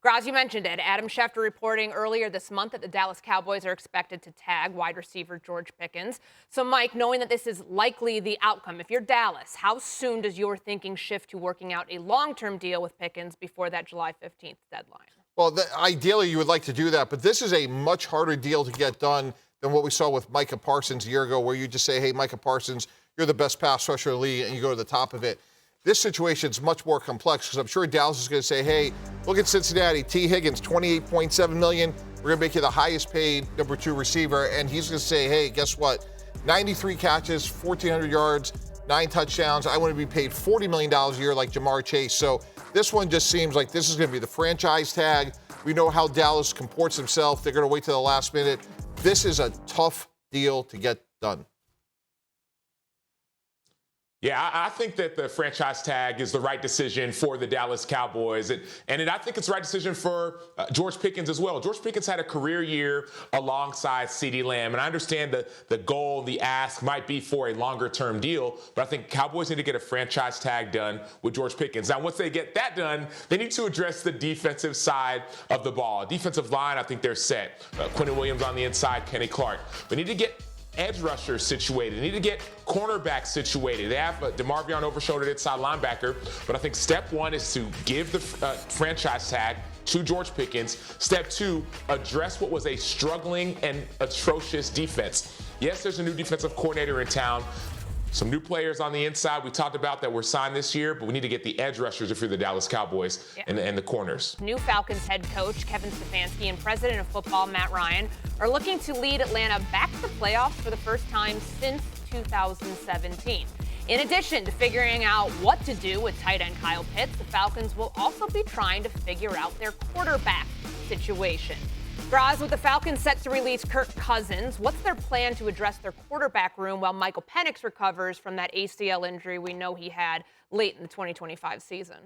Graz, you mentioned it. Adam Schefter reporting earlier this month that the Dallas Cowboys are expected to tag wide receiver George Pickens. So, Mike, knowing that this is likely the outcome, if you're Dallas, how soon does your thinking shift to working out a long-term deal with Pickens before that July 15th deadline? Well, ideally, you would like to do that, but this is a much harder deal to get done than what we saw with Micah Parsons a year ago, where you just say, hey, Micah Parsons, you're the best pass rusher in the league, and you go to the top of it. This situation is much more complex because I'm sure Dallas is going to say, hey, look at Cincinnati. T. Higgins, $28.7 million. We're going to make you the highest paid number 2 receiver. And he's going to say, hey, guess what? 93 catches, 1,400 yards, 9 touchdowns. I want to be paid $40 million a year like Jamar Chase. So this one just seems like this is going to be the franchise tag. We know how Dallas comports himself. They're going to wait till the last minute. This is a tough deal to get done. Yeah, I think that the franchise tag is the right decision for the Dallas Cowboys. And I think it's the right decision for George Pickens as well. George Pickens had a career year alongside CeeDee Lamb. And I understand the goal, the ask might be for a longer-term deal. But I think Cowboys need to get a franchise tag done with George Pickens. Now, once they get that done, they need to address the defensive side of the ball. Defensive line, I think they're set. Quentin Williams on the inside, Kenny Clark. We need to get edge rushers situated. They need to get cornerbacks situated. They have DeMarvion Overshoulder inside linebacker, but I think step one is to give the franchise tag to George Pickens. Step two, address what was a struggling and atrocious defense. Yes, there's a new defensive coordinator in town. Some new players on the inside we talked about that were signed this year, but we need to get the edge rushers if you're the Dallas Cowboys and the corners. New Falcons head coach Kevin Stefanski and president of football Matt Ryan are looking to lead Atlanta back to the playoffs for the first time since 2017. In addition to figuring out what to do with tight end Kyle Pitts, the Falcons will also be trying to figure out their quarterback situation. Graz, with the Falcons set to release Kirk Cousins, what's their plan to address their quarterback room while Michael Penix recovers from that ACL injury we know he had late in the 2025 season?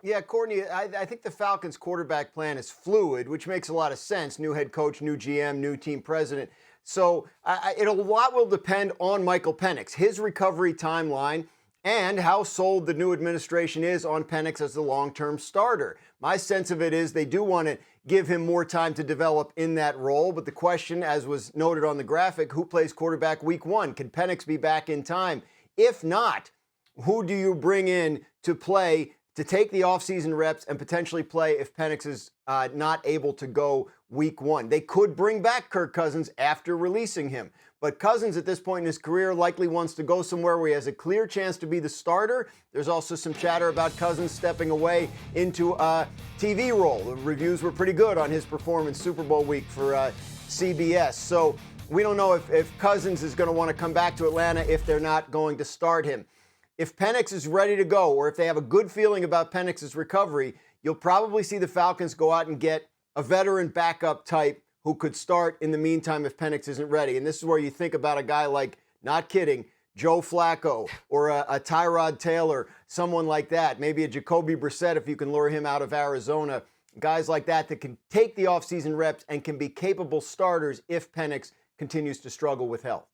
Yeah, Courtney, I think the Falcons' quarterback plan is fluid, which makes a lot of sense. New head coach, new GM, new team president. So a lot will depend on Michael Penix, his recovery timeline, and how sold the new administration is on Penix as the long-term starter. My sense of it is they do want to give him more time to develop in that role. But the question, as was noted on the graphic, who plays quarterback week 1? Can Penix be back in time? If not, who do you bring in to play, to take the offseason reps and potentially play if Penix is not able to go week 1? They could bring back Kirk Cousins after releasing him. But Cousins at this point in his career likely wants to go somewhere where he has a clear chance to be the starter. There's also some chatter about Cousins stepping away into a TV role. The reviews were pretty good on his performance Super Bowl week for CBS. So we don't know if Cousins is going to want to come back to Atlanta if they're not going to start him. If Penix is ready to go, or if they have a good feeling about Penix's recovery, you'll probably see the Falcons go out and get a veteran backup type who could start in the meantime if Penix isn't ready. And this is where you think about a guy like, not kidding, Joe Flacco or a Tyrod Taylor, someone like that. Maybe a Jacoby Brissett if you can lure him out of Arizona. Guys like that can take the offseason reps and can be capable starters if Penix continues to struggle with health.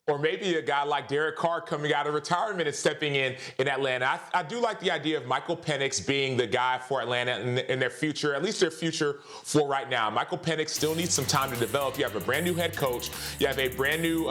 Or maybe a guy like Derek Carr coming out of retirement and stepping in Atlanta. I do like the idea of Michael Penix being the guy for Atlanta in their future, at least their future for right now. Michael Penix still needs some time to develop. You have a brand new head coach. You have a brand new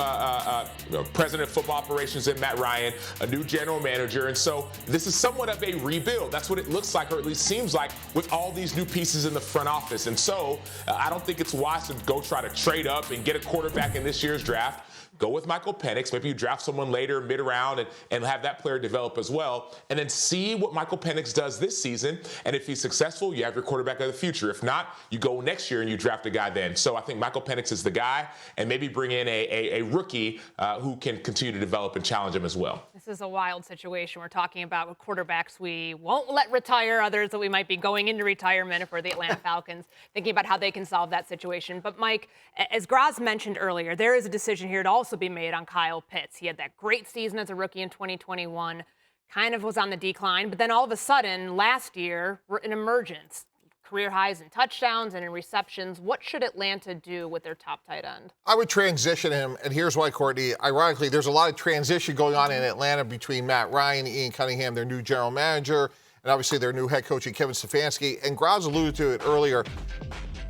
president of football operations in Matt Ryan, a new general manager. And so this is somewhat of a rebuild. That's what it looks like, or at least seems like, with all these new pieces in the front office. And so I don't think it's wise to go try to trade up and get a quarterback in this year's draft. Go with Michael Penix. Maybe you draft someone later, mid-round, and have that player develop as well. And then see what Michael Penix does this season. And if he's successful, you have your quarterback of the future. If not, you go next year and you draft a guy then. So I think Michael Penix is the guy, and maybe bring in a rookie who can continue to develop and challenge him as well. This is a wild situation we're talking about with quarterbacks we won't let retire, others that we might be going into retirement if we're the Atlanta Falcons, thinking about how they can solve that situation. But, Mike, as Graz mentioned earlier, there is a decision here to also be made on Kyle Pitts. He had that great season as a rookie in 2021, kind of was on the decline, but then all of a sudden, last year, an emergence. Career highs in touchdowns and in receptions. What should Atlanta do with their top tight end? I would transition him, and here's why, Courtney. Ironically, there's a lot of transition going on in Atlanta between Matt Ryan, Ian Cunningham, their new general manager, and obviously their new head coach, Kevin Stefanski. And Graz alluded to it earlier.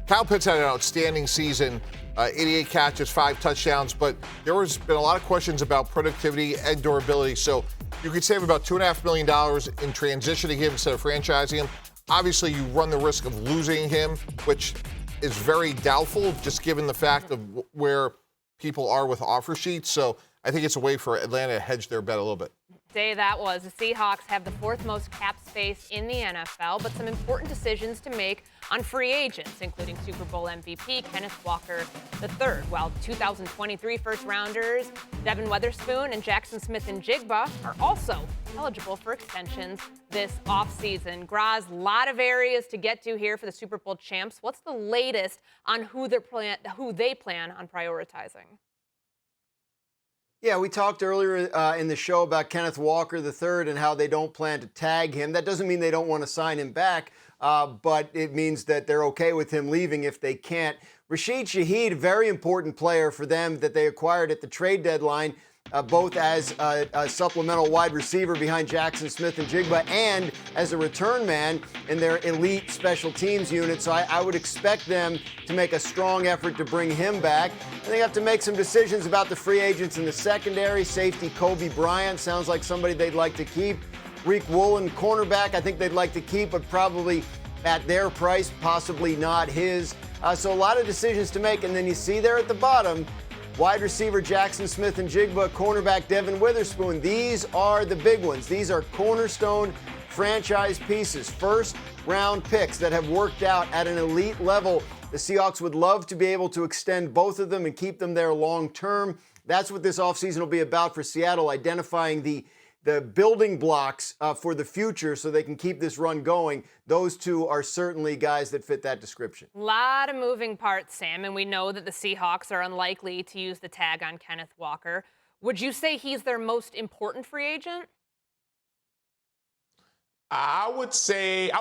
Kyle Pitts had an outstanding season, 88 catches, 5 touchdowns, but there has been a lot of questions about productivity and durability. So you could save about $2.5 million in transitioning him instead of franchising him. Obviously, you run the risk of losing him, which is very doubtful, just given the fact of where people are with offer sheets. So I think it's a way for Atlanta to hedge their bet a little bit. Day that was. The Seahawks have the 4th most cap space in the NFL, but some important decisions to make on free agents, including Super Bowl MVP Kenneth Walker III, while 2023 first-rounders Devin Witherspoon and Jackson Smith-Njigba are also eligible for extensions this offseason. Graz, a lot of areas to get to here for the Super Bowl champs. What's the latest on who they plan on prioritizing? Yeah, we talked earlier in the show about Kenneth Walker III and how they don't plan to tag him. That doesn't mean they don't want to sign him back, but it means that they're okay with him leaving if they can't. Rashid Shaheed, very important player for them that they acquired at the trade deadline, both as a supplemental wide receiver behind Jackson Smith-Njigba and as a return man in their elite special teams unit. So I would expect them to make a strong effort to bring him back. And they have to make some decisions about the free agents in the secondary. Safety Kobe Bryant sounds like somebody they'd like to keep. Reek Woolen, cornerback, I think they'd like to keep, but probably at their price, possibly not his. So a lot of decisions to make. And then you see there at the bottom, wide receiver Jackson Smith-Njigba, cornerback Devin Witherspoon. These are the big ones. These are cornerstone franchise pieces, first-round picks that have worked out at an elite level. The Seahawks would love to be able to extend both of them and keep them there long-term. That's what this offseason will be about for Seattle, identifying the building blocks for the future so they can keep this run going. Those two are certainly guys that fit that description. A lot of moving parts, Sam, and we know that the Seahawks are unlikely to use the tag on Kenneth Walker. Would you say he's their most important free agent? I would say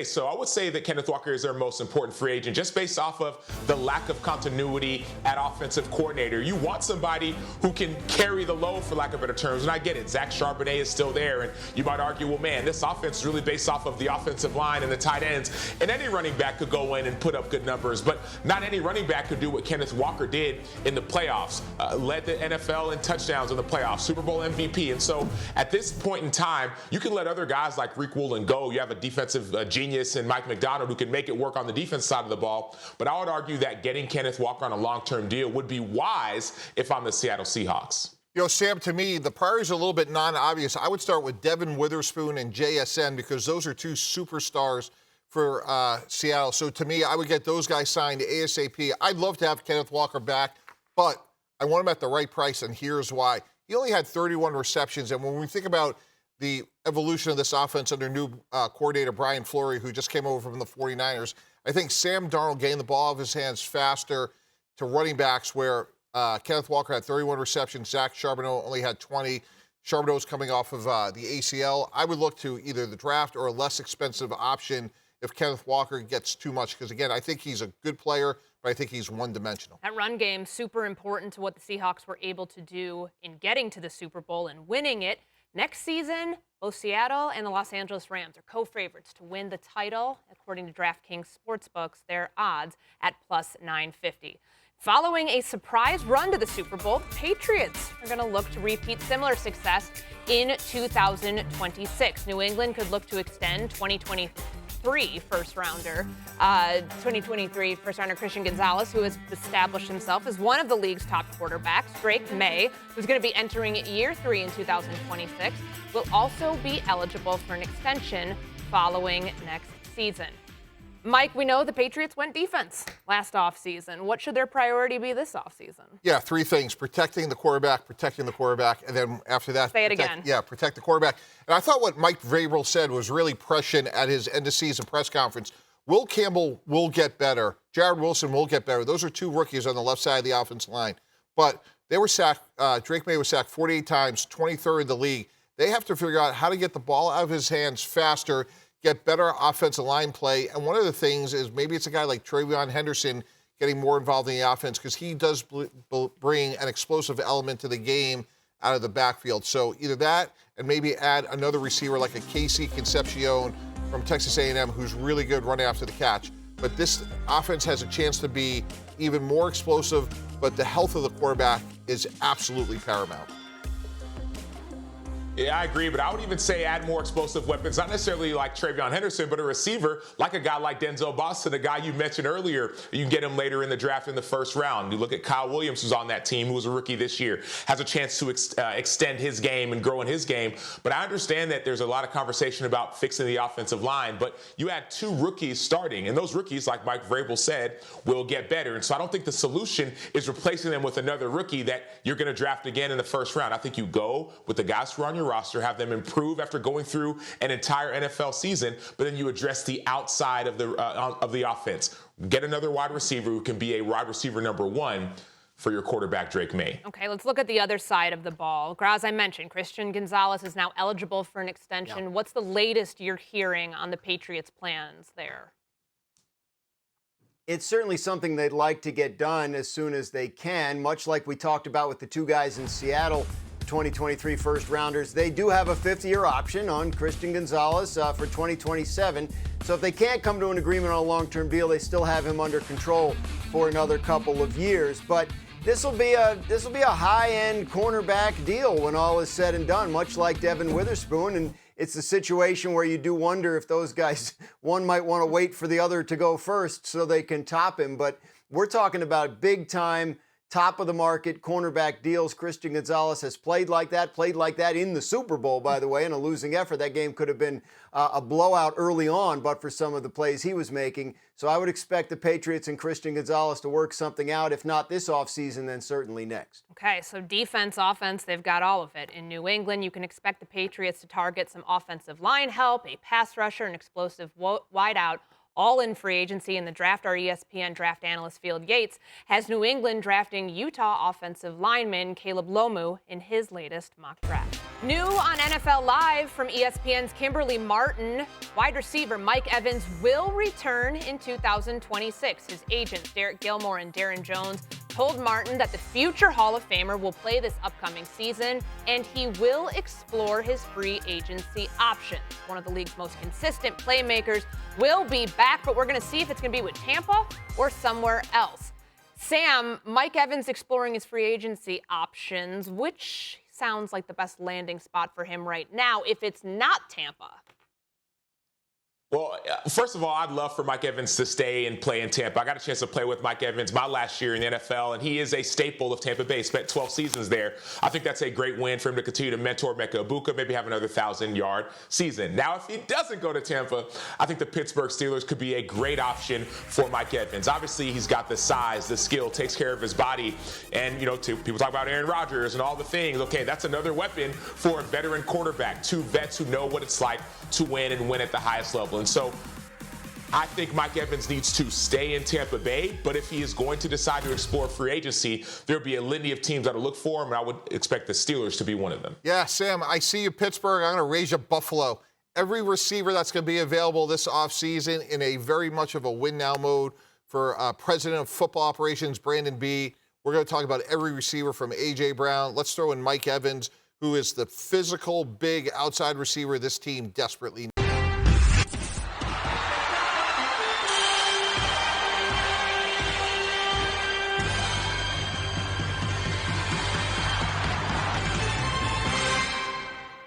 so. I would say that Kenneth Walker is their most important free agent just based off of the lack of continuity at offensive coordinator. You want somebody who can carry the load, for lack of better terms, and I get it. Zach Charbonnet is still there, and you might argue, well, man, this offense is really based off of the offensive line and the tight ends, and any running back could go in and put up good numbers, but not any running back could do what Kenneth Walker did in the playoffs, led the NFL in touchdowns in the playoffs, Super Bowl MVP, and so at this point in time, you can let other guys like Reek Woolen go. You have a defensive genius in Mike McDonald who can make it work on the defense side of the ball. But I would argue that getting Kenneth Walker on a long-term deal would be wise if I'm the Seattle Seahawks. You know, Sam, to me, the priorities are a little bit non-obvious. I would start with Devin Witherspoon and JSN because those are two superstars for Seattle. So to me, I would get those guys signed ASAP. I'd love to have Kenneth Walker back, but I want him at the right price, and here's why. He only had 31 receptions, and when we think about the evolution of this offense under new coordinator Brian Fleury, who just came over from the 49ers, I think Sam Darnold getting the ball out of his hands faster to running backs where Kenneth Walker had 31 receptions, Zach Charbonnet only had 20. Charbonnet's coming off of the ACL. I would look to either the draft or a less expensive option if Kenneth Walker gets too much, because, again, I think he's a good player, but I think he's one-dimensional. That run game, super important to what the Seahawks were able to do in getting to the Super Bowl and winning it. Next season, both Seattle and the Los Angeles Rams are co-favorites to win the title. According to DraftKings Sportsbooks, their odds at plus 950. Following a surprise run to the Super Bowl, the Patriots are going to look to repeat similar success in 2026. New England could look to extend 2023 first-rounder Christian Gonzalez, who has established himself as one of the league's top quarterbacks. Drake May, who's going to be entering year 3 in 2026, will also be eligible for an extension following next season. Mike, we know the Patriots went defense last offseason. What should their priority be this offseason? Yeah, 3 things. Protecting the quarterback, and then after that, say it again. Yeah, protect the quarterback. And I thought what Mike Vrabel said was really prescient at his end-of-season press conference. Will Campbell will get better. Jared Wilson will get better. Those are 2 rookies on the left side of the offensive line. But they were sacked. Drake May was sacked 48 times, 23rd in the league. They have to figure out how to get the ball out of his hands faster, get better offensive line play. And one of the things is maybe it's a guy like Travion Henderson getting more involved in the offense because he does bring an explosive element to the game out of the backfield. So either that and maybe add another receiver like a Casey Concepcion from Texas A&M who's really good running after the catch. But this offense has a chance to be even more explosive, but the health of the quarterback is absolutely paramount. Yeah, I agree, but I would even say add more explosive weapons, not necessarily like Travion Henderson, but a receiver like a guy like Denzel Boston, a guy you mentioned earlier. You can get him later in the draft in the first round. You look at Kyle Williams, who's on that team, who was a rookie this year, has a chance to extend his game and grow in his game. But I understand that there's a lot of conversation about fixing the offensive line, but you had 2 rookies starting, and those rookies, like Mike Vrabel said, will get better. And so I don't think the solution is replacing them with another rookie that you're going to draft again in the first round. I think you go with the guys who are on your roster, have them improve after going through an entire NFL season, but then you address the outside of the offense. Get another wide receiver who can be a wide receiver number 1 for your quarterback, Drake May. Okay, let's look at the other side of the ball. As I mentioned, Christian Gonzalez is now eligible for an extension. Yeah. What's the latest you're hearing on the Patriots' plans there? It's certainly something they'd like to get done as soon as they can, much like we talked about with the 2 guys in Seattle, 2023 first rounders. They do have a 5th-year option on Christian Gonzalez for 2027. So if they can't come to an agreement on a long-term deal, they still have him under control for another couple of years. But this will be a high-end cornerback deal when all is said and done, much like Devin Witherspoon. And it's a situation where you do wonder if those guys, one might want to wait for the other to go first so they can top him. But we're talking about big-time, top-of-the-market cornerback deals. Christian Gonzalez has played like that in the Super Bowl, by the way, in a losing effort. That game could have been a blowout early on, but for some of the plays he was making. So I would expect the Patriots and Christian Gonzalez to work something out, if not this offseason, then certainly next. Okay, so defense, offense, they've got all of it. In New England, you can expect the Patriots to target some offensive line help, a pass rusher, an explosive wideout, all in free agency. In the draft, our ESPN draft analyst Field Yates has New England drafting Utah offensive lineman Caleb Lomu in his latest mock draft. New on NFL Live from ESPN's Kimberly Martin, wide receiver Mike Evans will return in 2026. His agents Derek Gilmore and Darren Jones told Martin that the future Hall of Famer will play this upcoming season, and he will explore his free agency options. One of the league's most consistent playmakers will be back, but we're going to see if it's going to be with Tampa or somewhere else. Sam, Mike Evans exploring his free agency options, which sounds like the best landing spot for him right now if it's not Tampa. Well, first of all, I'd love for Mike Evans to stay and play in Tampa. I got a chance to play with Mike Evans my last year in the NFL, and he is a staple of Tampa Bay. Spent 12 seasons there. I think that's a great win for him to continue to mentor Mecca Ibuka, maybe have another 1,000-yard season. Now, if he doesn't go to Tampa, I think the Pittsburgh Steelers could be a great option for Mike Evans. Obviously, he's got the size, the skill, takes care of his body, and, people talk about Aaron Rodgers and all the things. Okay, that's another weapon for a veteran quarterback, 2 vets who know what it's like to win and win at the highest level. And so I think Mike Evans needs to stay in Tampa Bay, but if he is going to decide to explore free agency, there'll be a litany of teams that'll look for him, and I would expect the Steelers to be one of them. Yeah, Sam, I see you, Pittsburgh. I'm going to raise you Buffalo. Every receiver that's going to be available this offseason in a very much of a win-now mode for President of Football Operations, Brandon B. We're going to talk about every receiver from A.J. Brown. Let's throw in Mike Evans, who is the physical, big outside receiver this team desperately needs.